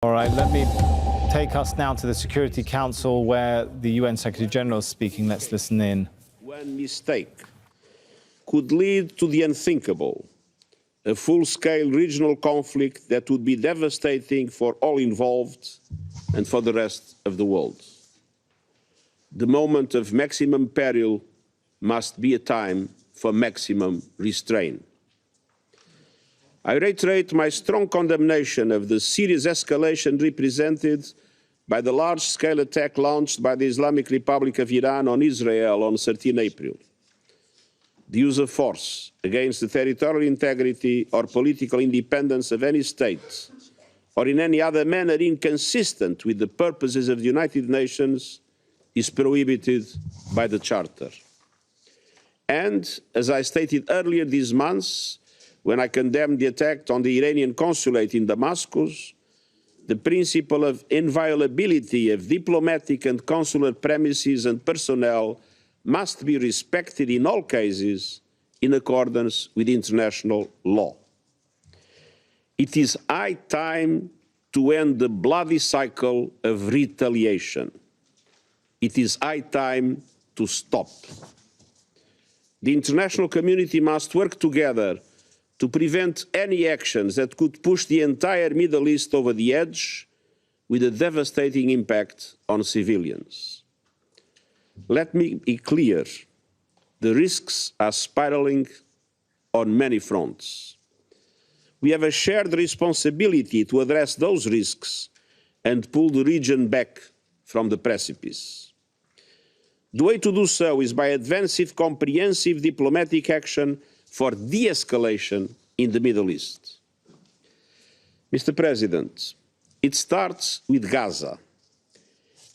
All right, let me take us now to the Security Council where the UN Secretary-General is speaking. Let's listen in. One mistake could lead to the unthinkable, a full-scale regional conflict that would be devastating for all involved and for the rest of the world. The moment of maximum peril must be a time for maximum restraint. I reiterate my strong condemnation of the serious escalation represented by the large-scale attack launched by the Islamic Republic of Iran on Israel on 13 April. The use of force against the territorial integrity or political independence of any state, or in any other manner inconsistent with the purposes of the United Nations, is prohibited by the Charter. And, as I stated earlier this month, when I condemned the attack on the Iranian consulate in Damascus, the principle of inviolability of diplomatic and consular premises and personnel must be respected in all cases in accordance with international law. It is high time to end the bloody cycle of retaliation. It is high time to stop. The international community must work together to prevent any actions that could push the entire Middle East over the edge with a devastating impact on civilians. Let me be clear, the risks are spiraling on many fronts. We have a shared responsibility to address those risks and pull the region back from the precipice. The way to do so is by advancing comprehensive diplomatic action for de-escalation in the Middle East. Mr. President, it starts with Gaza.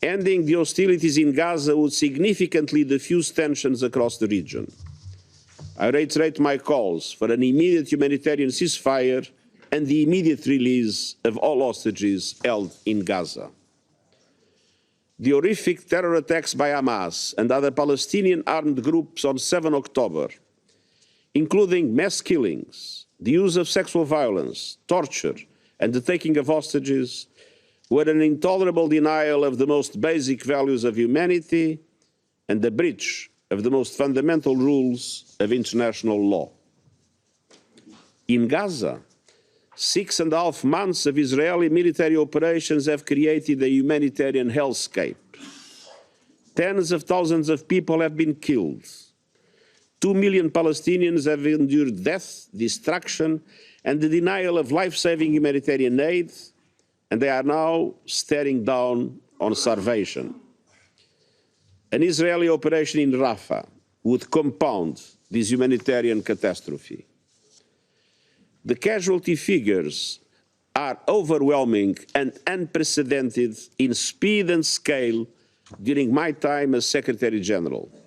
Ending the hostilities in Gaza would significantly diffuse tensions across the region. I reiterate my calls for an immediate humanitarian ceasefire and the immediate release of all hostages held in Gaza. The horrific terror attacks by Hamas and other Palestinian armed groups on 7 October, including mass killings, the use of sexual violence, torture, and the taking of hostages, were an intolerable denial of the most basic values of humanity and a breach of the most fundamental rules of international law. In Gaza, 6.5 months of Israeli military operations have created a humanitarian hellscape. Tens of thousands of people have been killed. 2 million Palestinians have endured death, destruction, and the denial of life-saving humanitarian aid, and they are now staring down on starvation. An Israeli operation in Rafah would compound this humanitarian catastrophe. The casualty figures are overwhelming and unprecedented in speed and scale during my time as Secretary-General.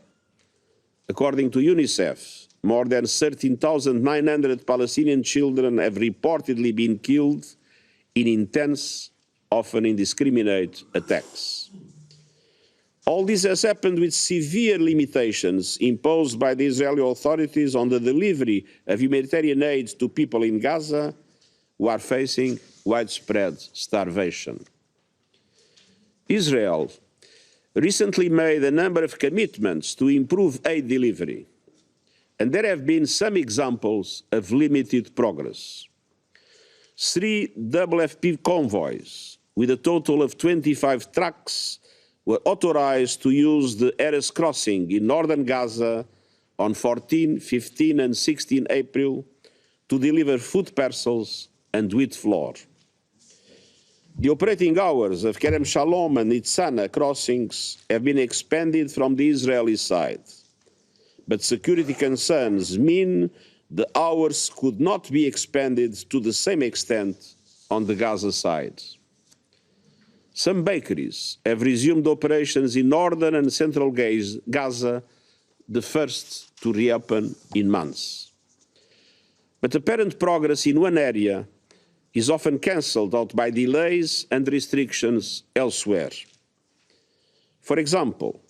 According to UNICEF, more than 13,900 Palestinian children have reportedly been killed in intense, often indiscriminate attacks. All this has happened with severe limitations imposed by the Israeli authorities on the delivery of humanitarian aid to people in Gaza who are facing widespread starvation. Israel recently made a number of commitments to improve aid delivery, and there have been some examples of limited progress. 3 WFP convoys with a total of 25 trucks were authorized to use the Erez crossing in northern Gaza on 14, 15 and 16 April to deliver food parcels and wheat flour. The operating hours of Kerem Shalom and Nitzana crossings have been expanded from the Israeli side, but security concerns mean the hours could not be expanded to the same extent on the Gaza side. Some bakeries have resumed operations in northern and central Gaza, the first to reopen in months. But apparent progress in one area is often cancelled out by delays and restrictions elsewhere. For example,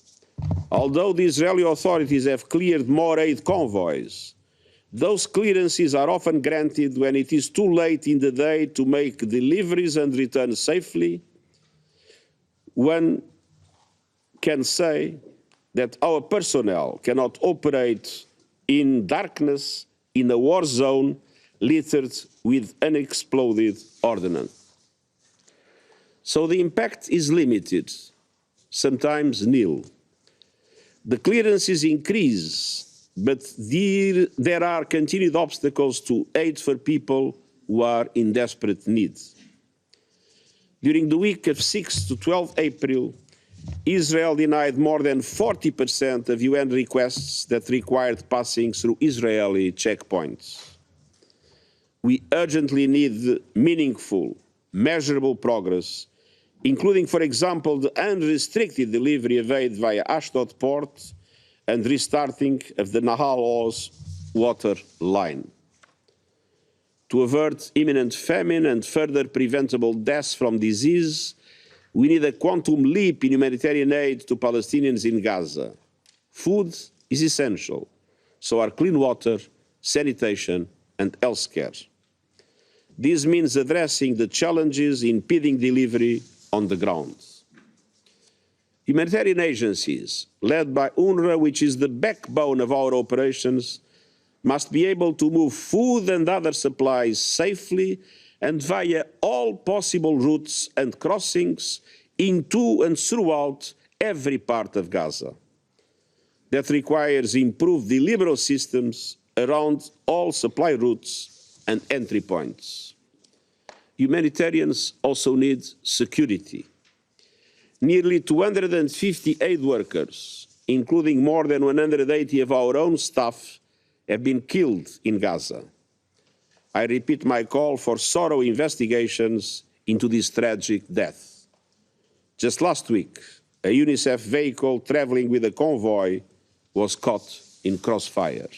although the Israeli authorities have cleared more aid convoys, Those clearances are often granted when it is too late in the day to make deliveries and return safely. One can say that our personnel cannot operate in darkness in a war zone littered with unexploded ordnance. So the impact is limited, sometimes nil. The clearances increase, but there are continued obstacles to aid for people who are in desperate need. During the week of 6 to 12 April, Israel denied more than 40% of UN requests that required passing through Israeli checkpoints. We urgently need meaningful, measurable progress, including, for example, the unrestricted delivery of aid via Ashdod port and restarting of the Nahal Oz water line. To avert imminent famine and further preventable deaths from disease, we need a quantum leap in humanitarian aid to Palestinians in Gaza. Food is essential, so are clean water, sanitation, and healthcare. This means addressing the challenges impeding delivery on the ground. Humanitarian agencies, led by UNRWA, which is the backbone of our operations, must be able to move food and other supplies safely and via all possible routes and crossings into and throughout every part of Gaza. That requires improved delivery systems around all supply routes and entry points. Humanitarians also need security. Nearly 250 aid workers, including more than 180 of our own staff, have been killed in Gaza. I repeat my call for thorough investigations into this tragic death. Just last week, a UNICEF vehicle traveling with a convoy was caught in crossfire.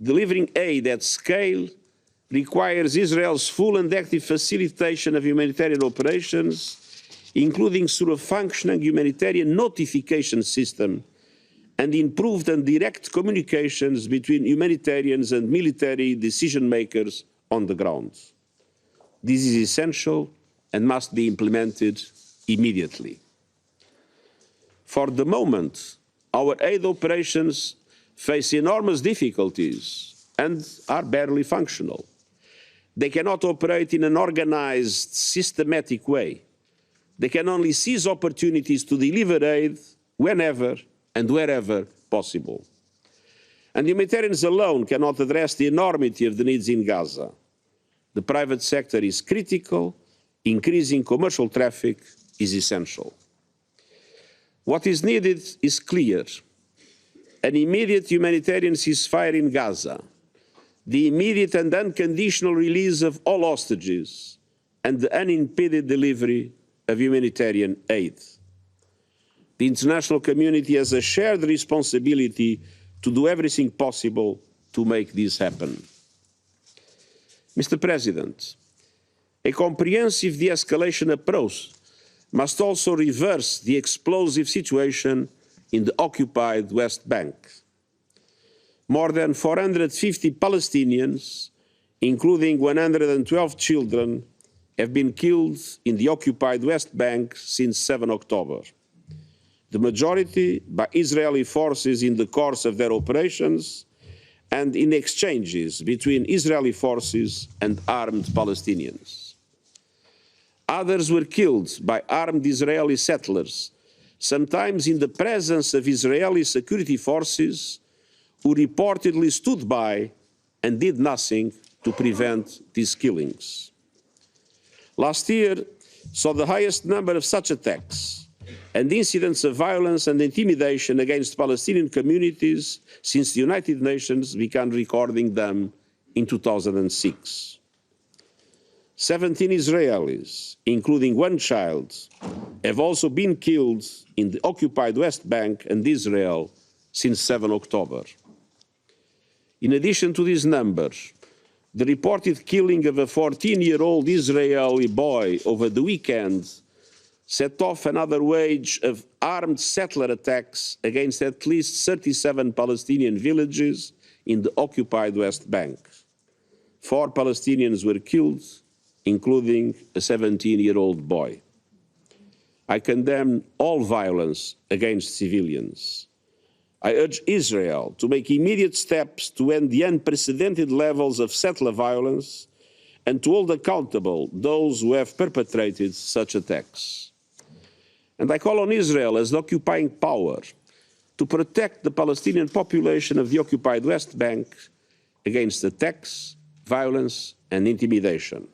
Delivering aid at scale requires Israel's full and active facilitation of humanitarian operations, including through a functioning humanitarian notification system and improved and direct communications between humanitarians and military decision-makers on the ground. This is essential and must be implemented immediately. For the moment, our aid operations face enormous difficulties and are barely functional. They cannot operate in an organized, systematic way. They can only seize opportunities to deliver aid whenever and wherever possible. And humanitarians alone cannot address the enormity of the needs in Gaza. The private sector is critical. Increasing commercial traffic is essential. What is needed is clear. An immediate humanitarian ceasefire in Gaza, the immediate and unconditional release of all hostages, and the unimpeded delivery of humanitarian aid. The international community has a shared responsibility to do everything possible to make this happen. Mr. President, a comprehensive de-escalation approach must also reverse the explosive situation in the occupied West Bank. More than 450 Palestinians, including 112 children, have been killed in the occupied West Bank since 7 October. The majority by Israeli forces in the course of their operations and in exchanges between Israeli forces and armed Palestinians. Others were killed by armed Israeli settlers, sometimes in the presence of Israeli security forces who reportedly stood by and did nothing to prevent these killings. Last year saw the highest number of such attacks and incidents of violence and intimidation against Palestinian communities since the United Nations began recording them in 2006. 17 Israelis, including one child, have also been killed in the occupied West Bank and Israel since 7 October. In addition to these numbers, the reported killing of a 14-year-old Israeli boy over the weekend set off another wave of armed settler attacks against at least 37 Palestinian villages in the occupied West Bank. 4 Palestinians were killed, including a 17-year-old boy. I condemn all violence against civilians. I urge Israel to make immediate steps to end the unprecedented levels of settler violence and to hold accountable those who have perpetrated such attacks. And I call on Israel as the occupying power to protect the Palestinian population of the occupied West Bank against attacks, violence, and intimidation.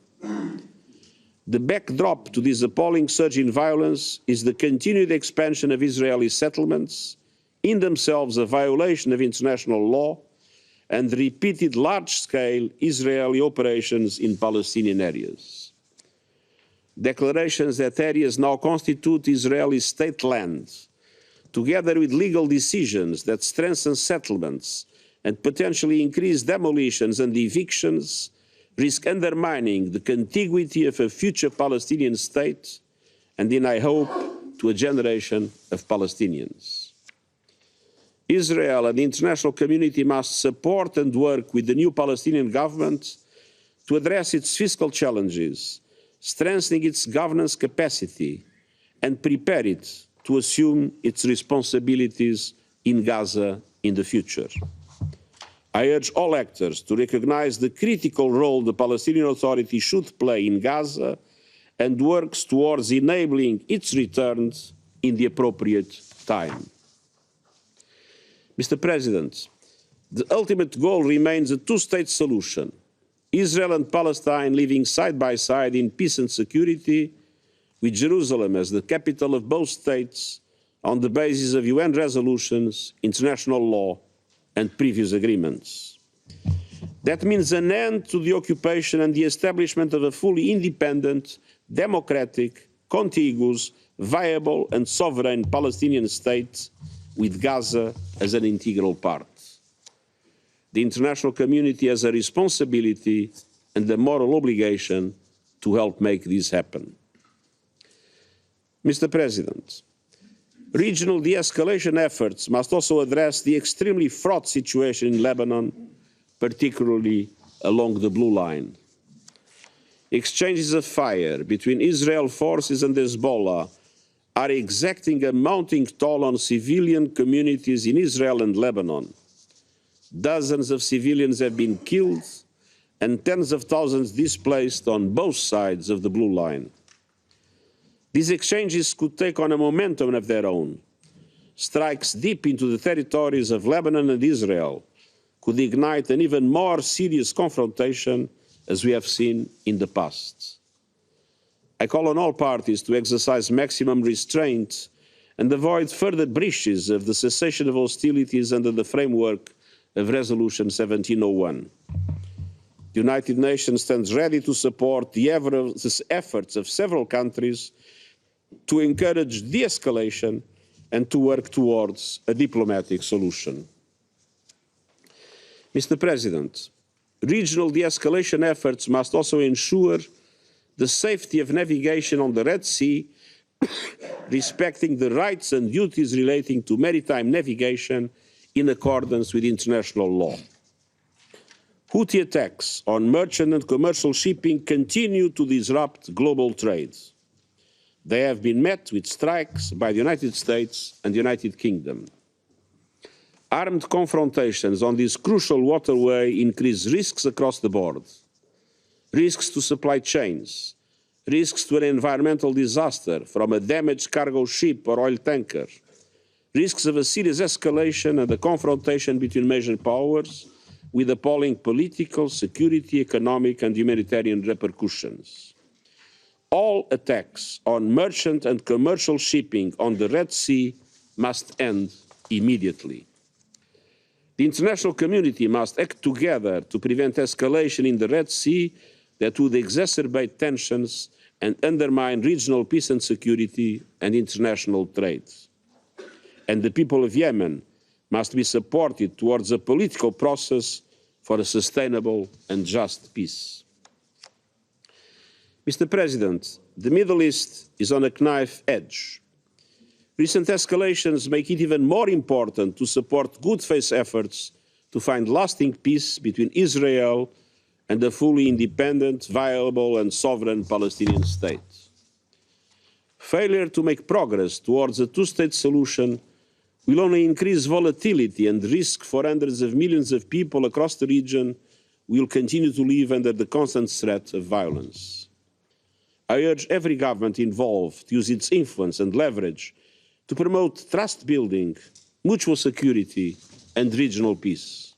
The backdrop to this appalling surge in violence is the continued expansion of Israeli settlements, in themselves a violation of international law, and repeated large-scale Israeli operations in Palestinian areas. Declarations that areas now constitute Israeli state land, together with legal decisions that strengthen settlements and potentially increase demolitions and evictions, risk undermining the contiguity of a future Palestinian state and, in I hope, to a generation of Palestinians. Israel and the international community must support and work with the new Palestinian government to address its fiscal challenges, strengthening its governance capacity, and prepare it to assume its responsibilities in Gaza in the future. I urge all actors to recognize the critical role the Palestinian Authority should play in Gaza and works towards enabling its return in the appropriate time. Mr. President, the ultimate goal remains a two-state solution, Israel and Palestine living side by side in peace and security, with Jerusalem as the capital of both states on the basis of UN resolutions, international law, and previous agreements. That means an end to the occupation and the establishment of a fully independent, democratic, contiguous, viable and sovereign Palestinian state with Gaza as an integral part. The international community has a responsibility and a moral obligation to help make this happen. Mr. President, regional de-escalation efforts must also address the extremely fraught situation in Lebanon, particularly along the Blue Line. Exchanges of fire between Israel forces and Hezbollah are exacting a mounting toll on civilian communities in Israel and Lebanon. Dozens of civilians have been killed and tens of thousands displaced on both sides of the Blue Line. These exchanges could take on a momentum of their own. Strikes deep into the territories of Lebanon and Israel could ignite an even more serious confrontation, as we have seen in the past. I call on all parties to exercise maximum restraint and avoid further breaches of the cessation of hostilities under the framework of Resolution 1701. The United Nations stands ready to support the efforts of several countries to encourage de-escalation and to work towards a diplomatic solution. Mr. President, regional de-escalation efforts must also ensure the safety of navigation on the Red Sea, respecting the rights and duties relating to maritime navigation in accordance with international law. Houthi attacks on merchant and commercial shipping continue to disrupt global trade. They have been met with strikes by the United States and the United Kingdom. Armed confrontations on this crucial waterway increase risks across the board. Risks to supply chains, risks to an environmental disaster from a damaged cargo ship or oil tanker, risks of a serious escalation and a confrontation between major powers with appalling political, security, economic and humanitarian repercussions. All attacks on merchant and commercial shipping on the Red Sea must end immediately. The international community must act together to prevent escalation in the Red Sea that would exacerbate tensions and undermine regional peace and security and international trade. And the people of Yemen must be supported towards a political process for a sustainable and just peace. Mr. President, the Middle East is on a knife edge. Recent escalations make it even more important to support good faith efforts to find lasting peace between Israel and a fully independent, viable and sovereign Palestinian state. Failure to make progress towards a two-state solution will only increase volatility and risk for hundreds of millions of people across the region who will continue to live under the constant threat of violence. I urge every government involved to use its influence and leverage to promote trust building, mutual security and regional peace.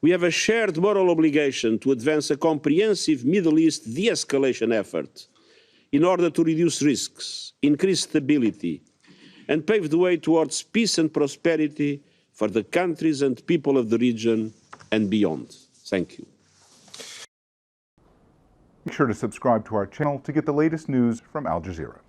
We have a shared moral obligation to advance a comprehensive Middle East de-escalation effort in order to reduce risks, increase stability, and pave the way towards peace and prosperity for the countries and people of the region and beyond. Thank you. Make sure to subscribe to our channel to get the latest news from Al Jazeera.